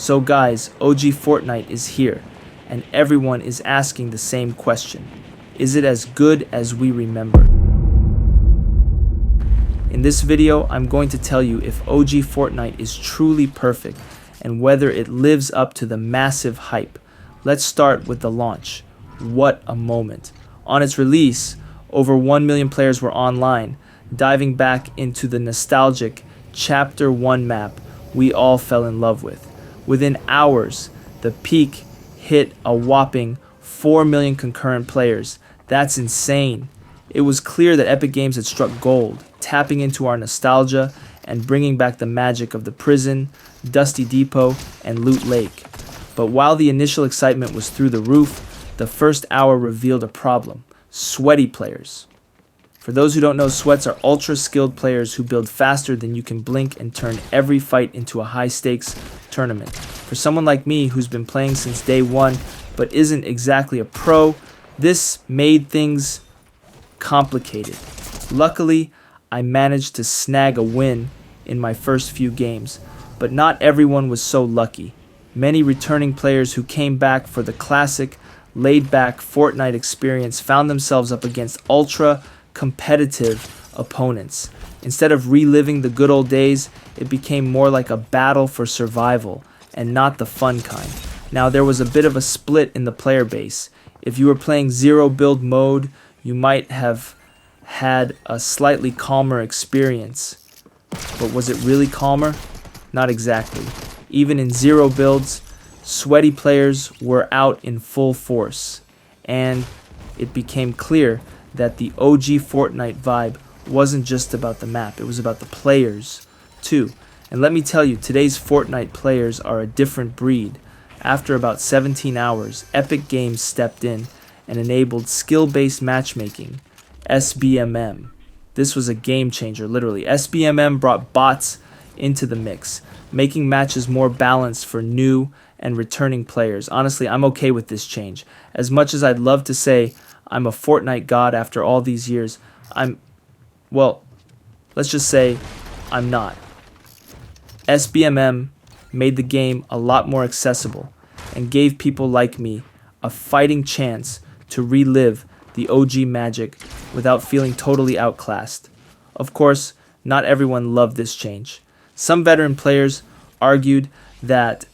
So guys, OG Fortnite is here, and everyone is asking the same question. Is it as good as we remember? In this video, I'm going to tell you if OG Fortnite is truly perfect and whether it lives up to the massive hype. Let's start with the launch. What a moment. On its release, over 1 million players were online, diving back into the nostalgic Chapter 1 map we all fell in love with. Within hours, the peak hit a whopping 4 million concurrent players. That's insane. It was clear that Epic Games had struck gold, tapping into our nostalgia and bringing back the magic of the prison, Dusty Depot, and Loot Lake. But while the initial excitement was through the roof, the first hour revealed a problem: sweaty players. For those who don't know, sweats are ultra-skilled players who build faster than you can blink and turn every fight into a high-stakes tournament. For someone like me who's been playing since day one but isn't exactly a pro, this made things complicated. Luckily, I managed to snag a win in my first few games, but not everyone was so lucky. Many returning players who came back for the classic, laid-back Fortnite experience found themselves up against ultra-competitive opponents. Instead of reliving the good old days, it became more like a battle for survival, and not the fun kind. Now, there was a bit of a split in the player base. If you were playing zero build mode, you might have had a slightly calmer experience. But was it really calmer? Not exactly. Even in zero builds, sweaty players were out in full force, and it became clear that the OG Fortnite vibe wasn't just about the map, it was about the players too. And let me tell you, today's Fortnite players are a different breed. After about 17 hours, Epic Games stepped in and enabled skill-based matchmaking, SBMM. This was a game changer, literally. SBMM brought bots into the mix, making matches more balanced for new and returning players. Honestly, I'm okay with this change. As much as I'd love to say I'm a Fortnite god after all these years, let's just say I'm not. SBMM made the game a lot more accessible and gave people like me a fighting chance to relive the OG magic without feeling totally outclassed. Of course, not everyone loved this change. Some veteran players argued that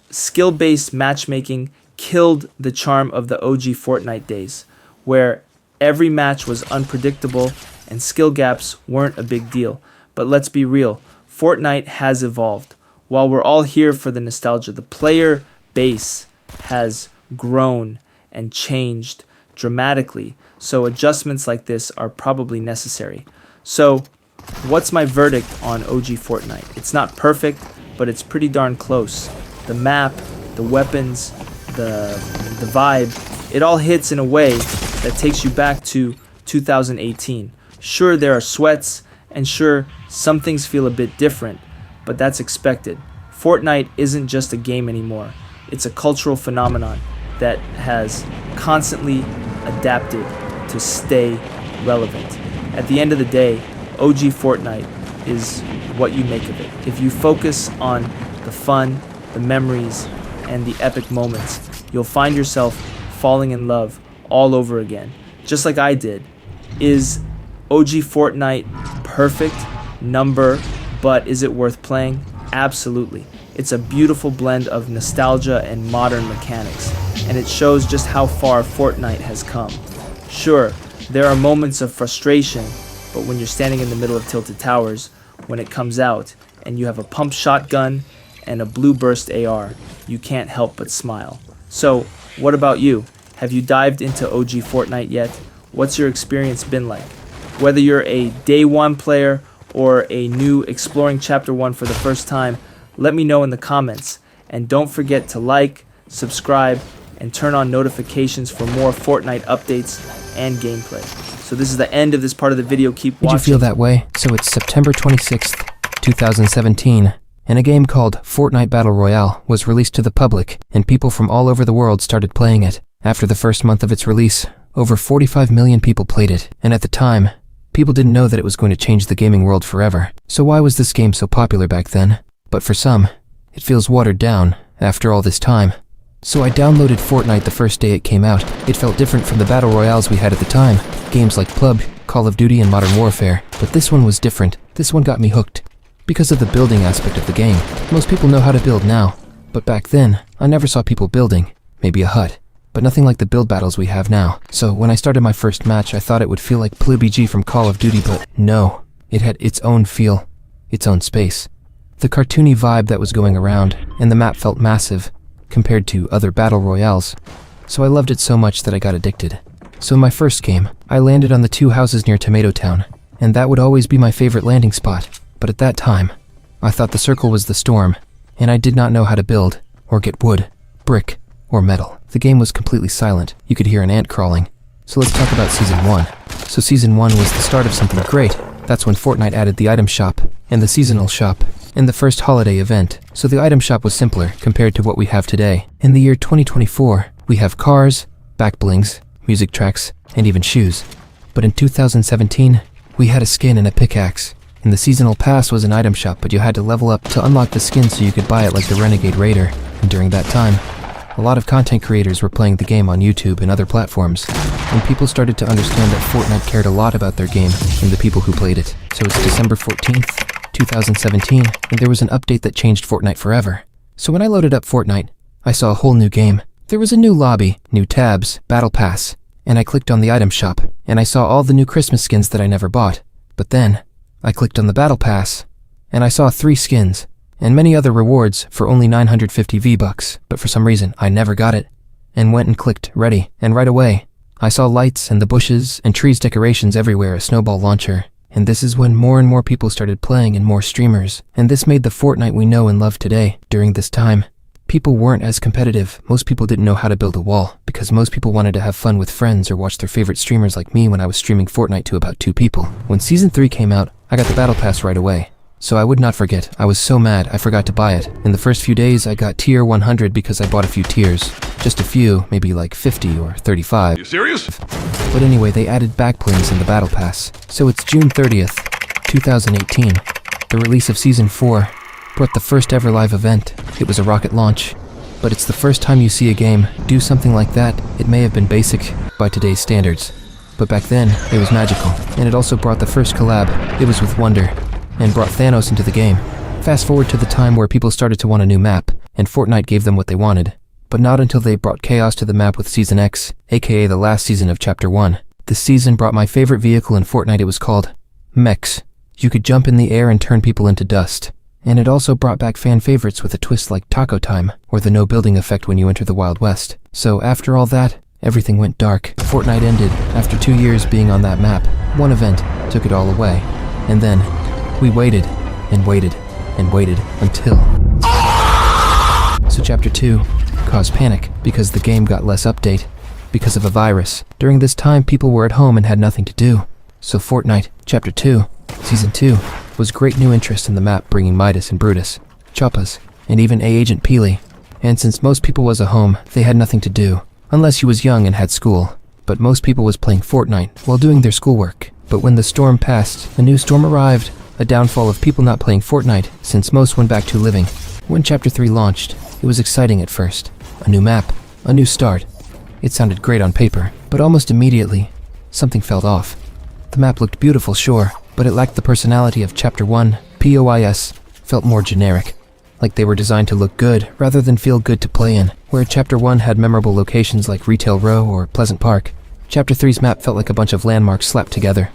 skill-based matchmaking killed the charm of the OG Fortnite days, where every match was unpredictable and skill gaps weren't a big deal. But let's be real, Fortnite has evolved. While we're all here for the nostalgia, the player base has grown and changed dramatically, so adjustments like this are probably necessary. So, what's my verdict on OG Fortnite? It's not perfect, but it's pretty darn close. The map, the weapons, the vibe, it all hits in a way that takes you back to 2018. Sure, there are sweats, and sure, some things feel a bit different, but that's expected. Fortnite isn't just a game anymore. It's a cultural phenomenon that has constantly adapted to stay relevant. At the end of the day, OG Fortnite is what you make of it. If you focus on the fun, the memories, and the epic moments, you'll find yourself falling in love all over again, just like I did. Is OG Fortnite perfect number, but is it worth playing? Absolutely. It's a beautiful blend of nostalgia and modern mechanics, and it shows just how far Fortnite has come. Sure, there are moments of frustration, but when you're standing in the middle of Tilted Towers, when it comes out, and you have a pump shotgun and a blue burst AR, you can't help but smile. So, what about you? Have you dived into OG Fortnite yet? What's your experience been like? Whether you're a day one player or a new exploring Chapter 1 for the first time, let me know in the comments. And don't forget to like, subscribe, and turn on notifications for more Fortnite updates and gameplay. So this is the end of this part of the video. Keep watching. Did you feel that way? So it's September 26th, 2017, and a game called Fortnite Battle Royale was released to the public, and people from all over the world started playing it. After the first month of its release, over 45 million people played it, and at the time, people didn't know that it was going to change the gaming world forever. So why was this game so popular back then? But for some, It feels watered down after all this time. So I downloaded Fortnite the first day it came out. It felt different from the battle royales we had at the time, games like PUBG, Call of Duty, and Modern Warfare, but this one was different. This one got me hooked. Because of the building aspect of the game. Most people know how to build now, but back then, I never saw people building. Maybe a hut, but nothing like the build battles we have now. So when I started my first match, I thought it would feel like PUBG from Call of Duty, but no. It had its own feel, its own space. The cartoony vibe that was going around, and the map felt massive, compared to other battle royales. So I loved it so much that I got addicted. So in my first game, I landed on the 2 houses near Tomato Town, and that would always be my favorite landing spot. But at that time, I thought the circle was the storm, and I did not know how to build, or get wood, brick, or metal. The game was completely silent. You could hear an ant crawling. So let's talk about Season 1. So Season 1 was the start of something great. That's when Fortnite added the item shop, and the seasonal shop, and the first holiday event. So the item shop was simpler compared to what we have today. In the year 2024, we have cars, back blings, music tracks, and even shoes. But in 2017, we had a skin and a pickaxe. And the seasonal pass was an item shop, but you had to level up to unlock the skin so you could buy it like the Renegade Raider. And during that time, a lot of content creators were playing the game on YouTube and other platforms, and people started to understand that Fortnite cared a lot about their game and the people who played it. So it's December 14th, 2017, and there was an update that changed Fortnite forever. So when I loaded up Fortnite, I saw a whole new game. There was a new lobby, new tabs, battle pass, and I clicked on the item shop, and I saw all the new Christmas skins that I never bought. But then, I clicked on the battle pass, and I saw 3 skins, and many other rewards for only 950 V-Bucks, but for some reason, I never got it, and went and clicked ready, and right away, I saw lights and the bushes and trees decorations everywhere, a snowball launcher, and this is when more and more people started playing and more streamers, and this made the Fortnite we know and love today. During this time, people weren't as competitive. Most people didn't know how to build a wall, because most people wanted to have fun with friends or watch their favorite streamers like me when I was streaming Fortnite to about 2 people. When Season 3 came out, I got the battle pass right away. So I would not forget, I was so mad I forgot to buy it. In the first few days, I got tier 100 because I bought a few tiers. Just a few, maybe like 50 or 35. You serious? But anyway, they added backblings in the battle pass. So it's June 30th, 2018. The release of Season 4 brought the first ever live event. It was a rocket launch. But it's the first time you see a game do something like that. It may have been basic by today's standards, but back then, it was magical. And it also brought the first collab. It was with Wonder, and brought Thanos into the game. Fast forward to the time where people started to want a new map, and Fortnite gave them what they wanted. But not until they brought chaos to the map with Season X, aka the last season of Chapter 1. This season brought my favorite vehicle in Fortnite. It was called Mechs. You could jump in the air and turn people into dust. And it also brought back fan favorites with a twist like Taco Time, or the no building effect when you enter the Wild West. So after all that, everything went dark. Fortnite ended after 2 years being on that map. One event took it all away. And then, we waited, and waited, and waited, until... So Chapter 2 caused panic, because the game got less update, because of a virus. During this time, people were at home and had nothing to do. So Fortnite, Chapter 2, Season 2, was great new interest in the map, bringing Midas and Brutus, Choppas, and even A-Agent Peely. And since most people was at home, they had nothing to do, unless you was young and had school. But most people was playing Fortnite while doing their schoolwork. But when the storm passed, a new storm arrived, a downfall of people not playing Fortnite, since most went back to living. When Chapter 3 launched, it was exciting at first. A new map, a new start. It sounded great on paper, but almost immediately, something fell off. The map looked beautiful, sure, but it lacked the personality of Chapter 1. POIS felt more generic, like they were designed to look good rather than feel good to play in. Where Chapter 1 had memorable locations like Retail Row or Pleasant Park, Chapter 3's map felt like a bunch of landmarks slapped together.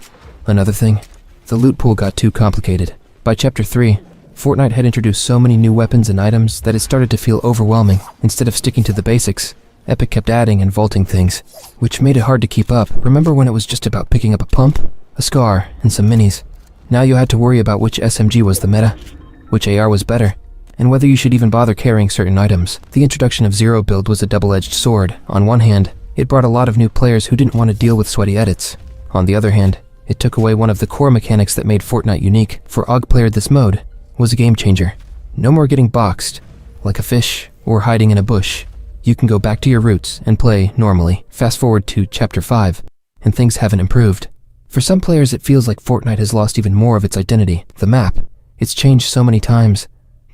Another thing, the loot pool got too complicated. By Chapter 3, Fortnite had introduced so many new weapons and items that it started to feel overwhelming. Instead of sticking to the basics, Epic kept adding and vaulting things, which made it hard to keep up. Remember when it was just about picking up a pump, a scar, and some minis? Now you had to worry about which SMG was the meta, which AR was better, and whether you should even bother carrying certain items. The introduction of Zero Build was a double-edged sword. On one hand, it brought a lot of new players who didn't want to deal with sweaty edits. On the other hand, it took away one of the core mechanics that made Fortnite unique. For AUG player, this mode was a game changer. No more getting boxed, like a fish, or hiding in a bush. You can go back to your roots and play normally. Fast forward to Chapter 5, and things haven't improved. For some players, it feels like Fortnite has lost even more of its identity. The map, it's changed so many times.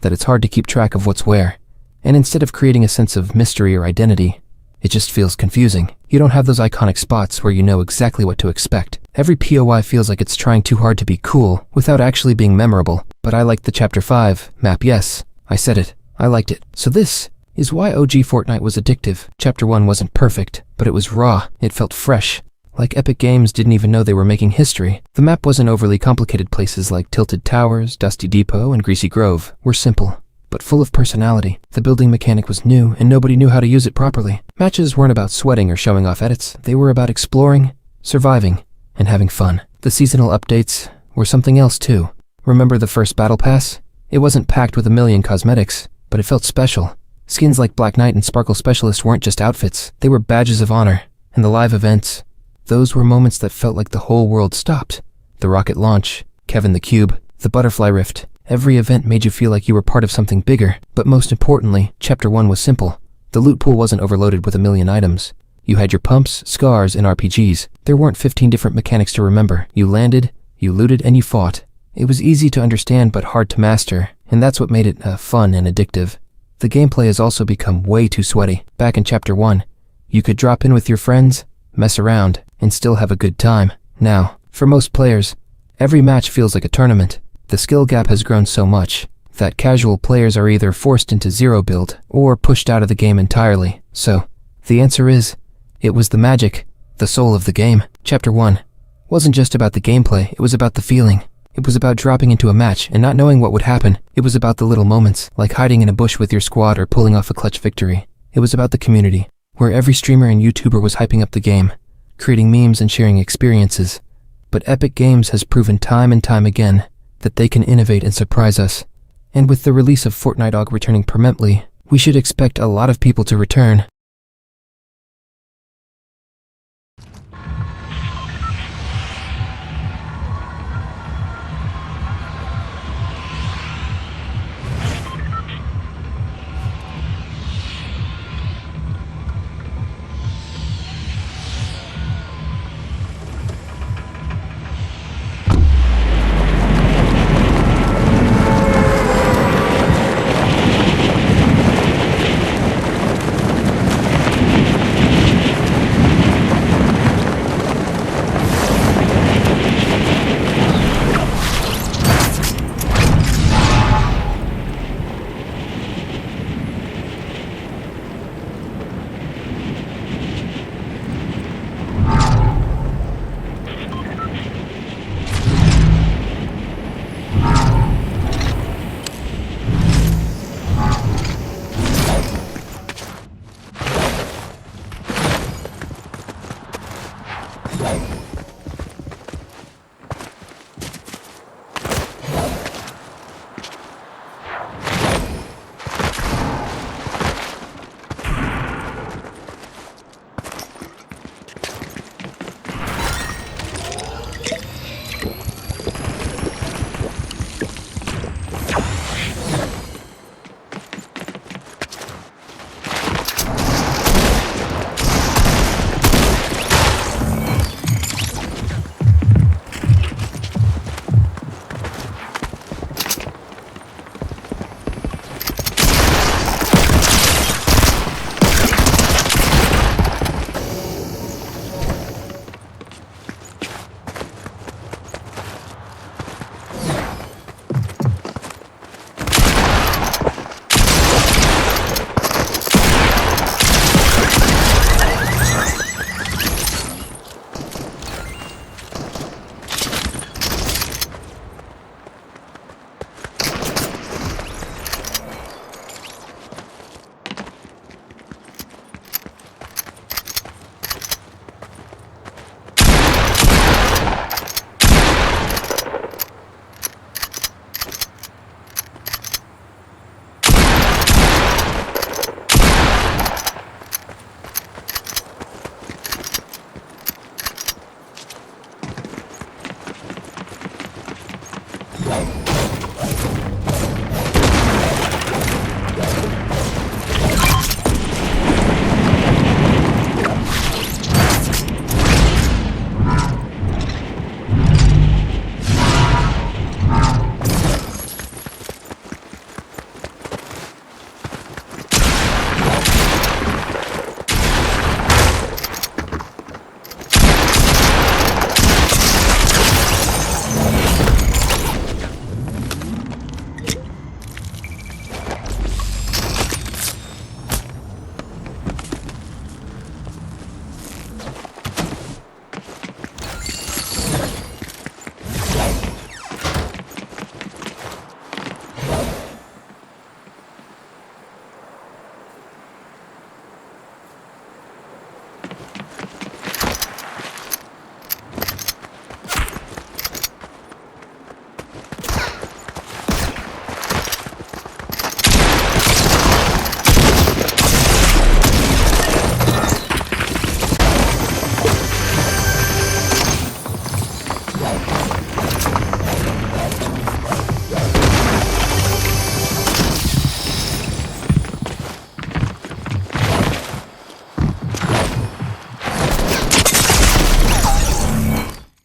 that it's hard to keep track of what's where. And instead of creating a sense of mystery or identity, it just feels confusing. You don't have those iconic spots where you know exactly what to expect. Every POI feels like it's trying too hard to be cool without actually being memorable. But I liked the Chapter 5 map, yes. I said it. I liked it. So this is why OG Fortnite was addictive. Chapter 1 wasn't perfect, but it was raw. It felt fresh. Like Epic Games didn't even know they were making history. The map wasn't overly complicated. Places like Tilted Towers, Dusty Depot, and Greasy Grove were simple, but full of personality. The building mechanic was new, and nobody knew how to use it properly. Matches weren't about sweating or showing off edits. They were about exploring, surviving, and having fun. The seasonal updates were something else too. Remember the first Battle Pass? It wasn't packed with a million cosmetics, but it felt special. Skins like Black Knight and Sparkle Specialist weren't just outfits. They were badges of honor. And the live events, those were moments that felt like the whole world stopped. The rocket launch, Kevin the Cube, the butterfly rift. Every event made you feel like you were part of something bigger. But most importantly, Chapter 1 was simple. The loot pool wasn't overloaded with a million items. You had your pumps, scars, and RPGs. There weren't 15 different mechanics to remember. You landed, you looted, and you fought. It was easy to understand but hard to master, and that's what made it fun and addictive. The gameplay has also become way too sweaty. Back in Chapter 1, you could drop in with your friends, mess around, and still have a good time. Now, for most players, every match feels like a tournament. The skill gap has grown so much that casual players are either forced into zero build or pushed out of the game entirely. So, the answer is, it was the magic, the soul of the game. Chapter 1 wasn't just about the gameplay, it was about the feeling. It was about dropping into a match and not knowing what would happen. It was about the little moments, like hiding in a bush with your squad or pulling off a clutch victory. It was about the community, where every streamer and YouTuber was hyping up the game, creating memes and sharing experiences. But Epic Games has proven time and time again that they can innovate and surprise us. And with the release of Fortnite OG returning permanently, we should expect a lot of people to return.